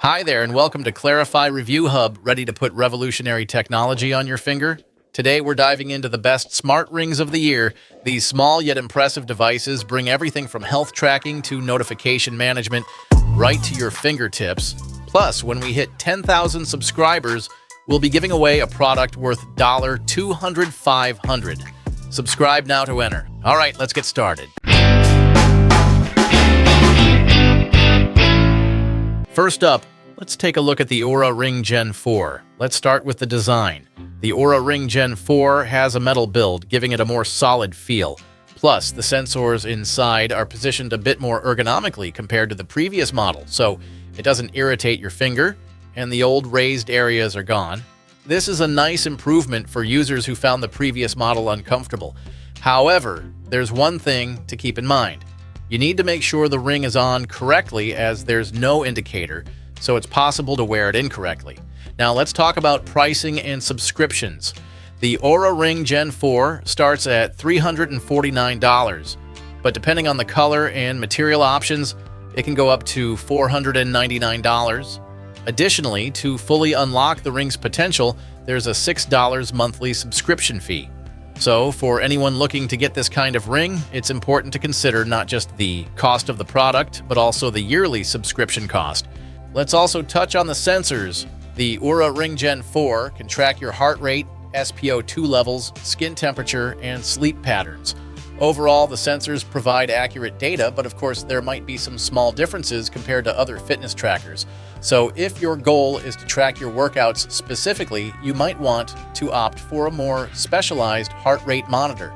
Hi there, and welcome to Clarify Review Hub, ready to put revolutionary technology on your finger. Today, we're diving into the best smart rings of the year. These small yet impressive devices bring everything from health tracking to notification management right to your fingertips. Plus, when we hit 10,000 subscribers, we'll be giving away a product worth $200,500. Subscribe now to enter. All right, let's get started. First up, let's take a look at the Oura Ring Gen 4. Let's start with the design. The Oura Ring Gen 4 has a metal build, giving it a more solid feel. Plus, the sensors inside are positioned a bit more ergonomically compared to the previous model, so it doesn't irritate your finger, and the old raised areas are gone. This is a nice improvement for users who found the previous model uncomfortable. However, there's one thing to keep in mind. You need to make sure the ring is on correctly, as there's no indicator, so it's possible to wear it incorrectly. Now let's talk about pricing and subscriptions. The Oura Ring Gen 4 starts at $349, but depending on the color and material options, it can go up to $499. Additionally, to fully unlock the ring's potential, there's a $6 monthly subscription fee. So, for anyone looking to get this kind of ring, it's important to consider not just the cost of the product, but also the yearly subscription cost. Let's also touch on the sensors. The Oura Ring Gen 4 can track your heart rate, SpO2 levels, skin temperature, and sleep patterns. Overall, the sensors provide accurate data, but of course there might be some small differences compared to other fitness trackers. So if your goal is to track your workouts specifically, you might want to opt for a more specialized heart rate monitor.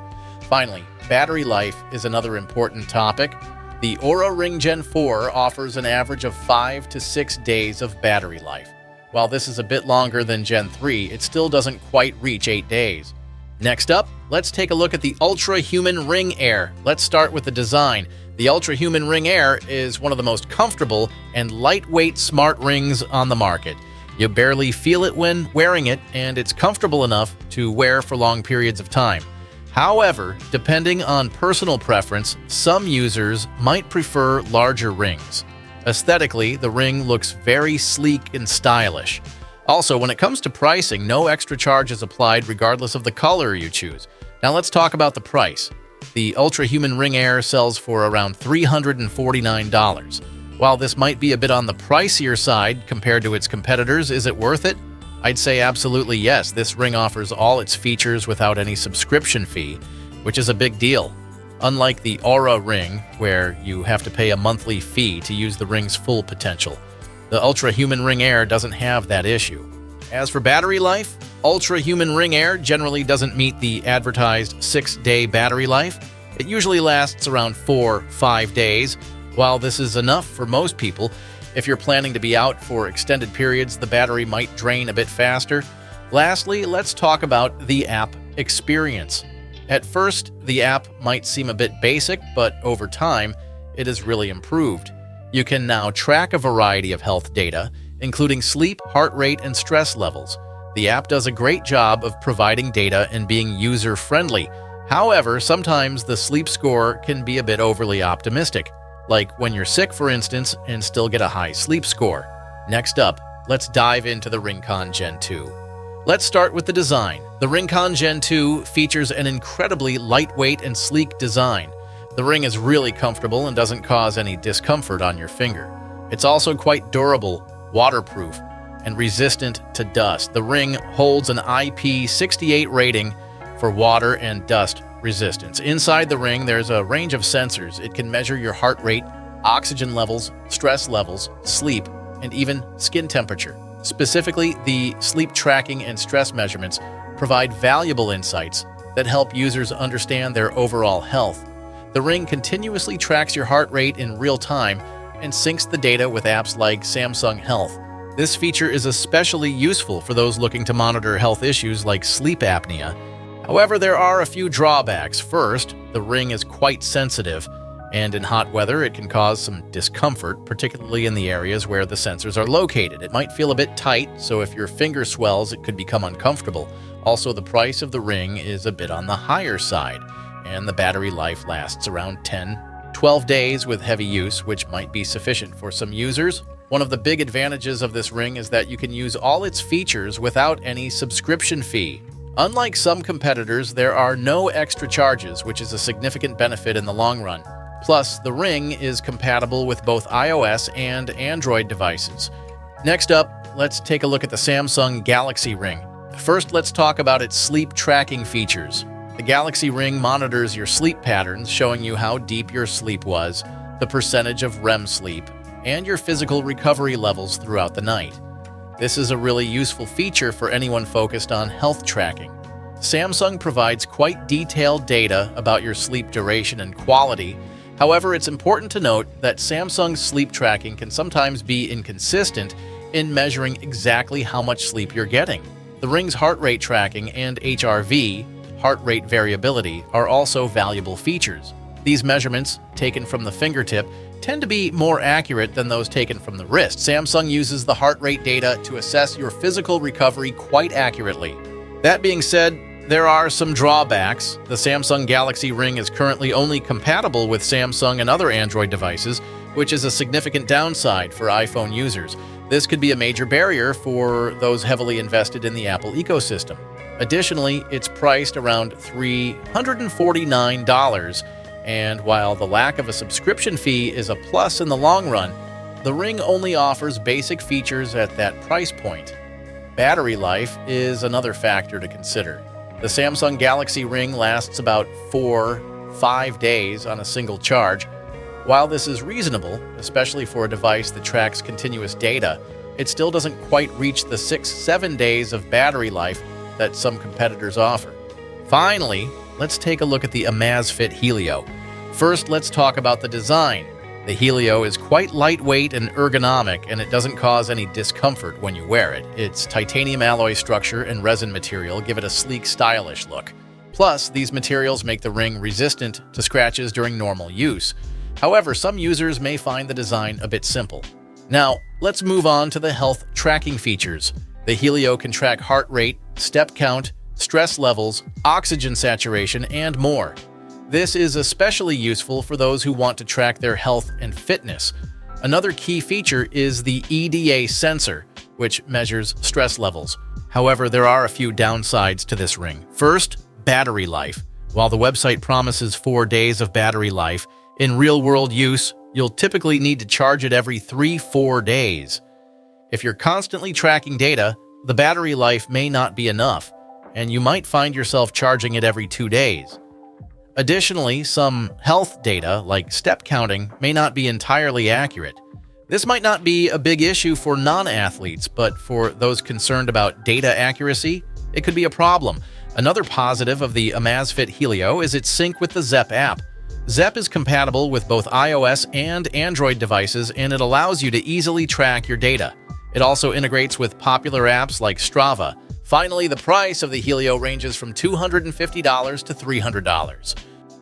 Finally, battery life is another important topic. The Oura Ring Gen 4 offers an average of 5 to 6 days of battery life. While this is a bit longer than Gen 3, it still doesn't quite reach 8 days. Next up, let's take a look at the Ultrahuman Ring Air. Let's start with the design. The Ultrahuman Ring Air is one of the most comfortable and lightweight smart rings on the market. You barely feel it when wearing it, and it's comfortable enough to wear for long periods of time. However, depending on personal preference, some users might prefer larger rings. Aesthetically, the ring looks very sleek and stylish. Also, when it comes to pricing, no extra charge is applied regardless of the color you choose. Now let's talk about the price. The Ultrahuman Ring Air sells for around $349. While this might be a bit on the pricier side compared to its competitors, is it worth it? I'd say absolutely yes. This ring offers all its features without any subscription fee, which is a big deal. Unlike the Oura Ring, where you have to pay a monthly fee to use the ring's full potential, the Ultrahuman Ring Air doesn't have that issue. As for battery life, Ultrahuman Ring Air generally doesn't meet the advertised 6-day battery life. It usually lasts around 4-5 days. While this is enough for most people, if you're planning to be out for extended periods, the battery might drain a bit faster. Lastly, let's talk about the app experience. At first, the app might seem a bit basic, but over time, it has really improved. You can now track a variety of health data, including sleep, heart rate, and stress levels. The app does a great job of providing data and being user-friendly. However, sometimes the sleep score can be a bit overly optimistic, like when you're sick, for instance, and still get a high sleep score. Next up, let's dive into the RingConn Gen 2. Let's start with the design. The RingConn Gen 2 features an incredibly lightweight and sleek design. The ring is really comfortable and doesn't cause any discomfort on your finger. It's also quite durable, waterproof, and resistant to dust. The ring holds an IP68 rating for water and dust resistance. Inside the ring, there's a range of sensors. It can measure your heart rate, oxygen levels, stress levels, sleep, and even skin temperature. Specifically, the sleep tracking and stress measurements provide valuable insights that help users understand their overall health. The ring continuously tracks your heart rate in real time and syncs the data with apps like Samsung Health. This feature is especially useful for those looking to monitor health issues like sleep apnea. However, there are a few drawbacks. First, the ring is quite sensitive, and in hot weather it can cause some discomfort, particularly in the areas where the sensors are located. It might feel a bit tight, so if your finger swells, it could become uncomfortable. Also, the price of the ring is a bit on the higher side, and the battery life lasts around 10-12 days with heavy use, which might be sufficient for some users. One of the big advantages of this ring is that you can use all its features without any subscription fee. Unlike some competitors, there are no extra charges, which is a significant benefit in the long run. Plus, the ring is compatible with both iOS and Android devices. Next up, let's take a look at the Samsung Galaxy Ring. First, let's talk about its sleep tracking features. The Galaxy Ring monitors your sleep patterns, showing you how deep your sleep was, the percentage of REM sleep, and your physical recovery levels throughout the night. This is a really useful feature for anyone focused on health tracking. Samsung provides quite detailed data about your sleep duration and quality. However, it's important to note that Samsung's sleep tracking can sometimes be inconsistent in measuring exactly how much sleep you're getting. The ring's heart rate tracking and HRV, heart rate variability, are also valuable features. These measurements, taken from the fingertip, tend to be more accurate than those taken from the wrist. Samsung uses the heart rate data to assess your physical recovery quite accurately. That being said, there are some drawbacks. The Samsung Galaxy Ring is currently only compatible with Samsung and other Android devices, which is a significant downside for iPhone users. This could be a major barrier for those heavily invested in the Apple ecosystem. Additionally, it's priced around $349, and while the lack of a subscription fee is a plus in the long run, the Ring only offers basic features at that price point. Battery life is another factor to consider. The Samsung Galaxy Ring lasts about 4-5 days on a single charge. While this is reasonable, especially for a device that tracks continuous data, it still doesn't quite reach the 6-7 days of battery life that some competitors offer. Finally, let's take a look at the Amazfit Helio. First, let's talk about the design. The Helio is quite lightweight and ergonomic, and it doesn't cause any discomfort when you wear it. Its titanium alloy structure and resin material give it a sleek, stylish look. Plus, these materials make the ring resistant to scratches during normal use. However, some users may find the design a bit simple. Now, let's move on to the health tracking features. The Helio can track heart rate, step count, stress levels, oxygen saturation, and more. This is especially useful for those who want to track their health and fitness. Another key feature is the EDA sensor, which measures stress levels. However, there are a few downsides to this ring. First, battery life. While the website promises 4 days of battery life, in real-world use, you'll typically need to charge it every 3-4 days. If you're constantly tracking data, the battery life may not be enough, and you might find yourself charging it every 2 days. Additionally, some health data, like step counting, may not be entirely accurate. This might not be a big issue for non-athletes, but for those concerned about data accuracy, it could be a problem. Another positive of the Amazfit Helio is its sync with the Zepp app. Zepp is compatible with both iOS and Android devices, and it allows you to easily track your data. It also integrates with popular apps like Strava. Finally, the price of the Helio ranges from $250 to $300.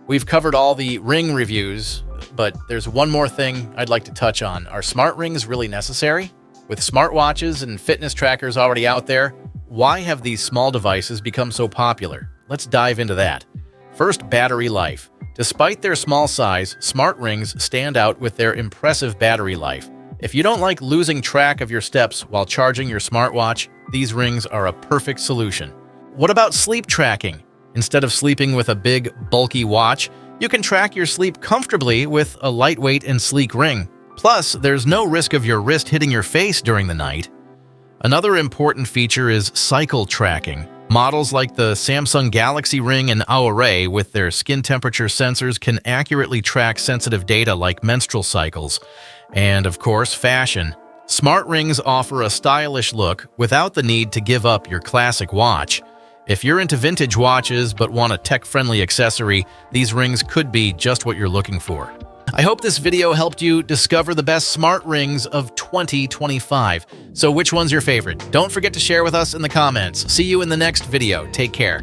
We've covered all the ring reviews, but there's one more thing I'd like to touch on. Are smart rings really necessary? With smartwatches and fitness trackers already out there, why have these small devices become so popular? Let's dive into that. First, battery life. Despite their small size, smart rings stand out with their impressive battery life. If you don't like losing track of your steps while charging your smartwatch, these rings are a perfect solution. What about sleep tracking? Instead of sleeping with a big, bulky watch, you can track your sleep comfortably with a lightweight and sleek ring. Plus, there's no risk of your wrist hitting your face during the night. Another important feature is cycle tracking. Models like the Samsung Galaxy Ring and Oura Ring, with their skin temperature sensors, can accurately track sensitive data like menstrual cycles. And, of course, fashion. Smart rings offer a stylish look without the need to give up your classic watch. If you're into vintage watches but want a tech-friendly accessory, these rings could be just what you're looking for. I hope this video helped you discover the best smart rings of 2025. So which one's your favorite? Don't forget to share with us in the comments. See you in the next video. Take care.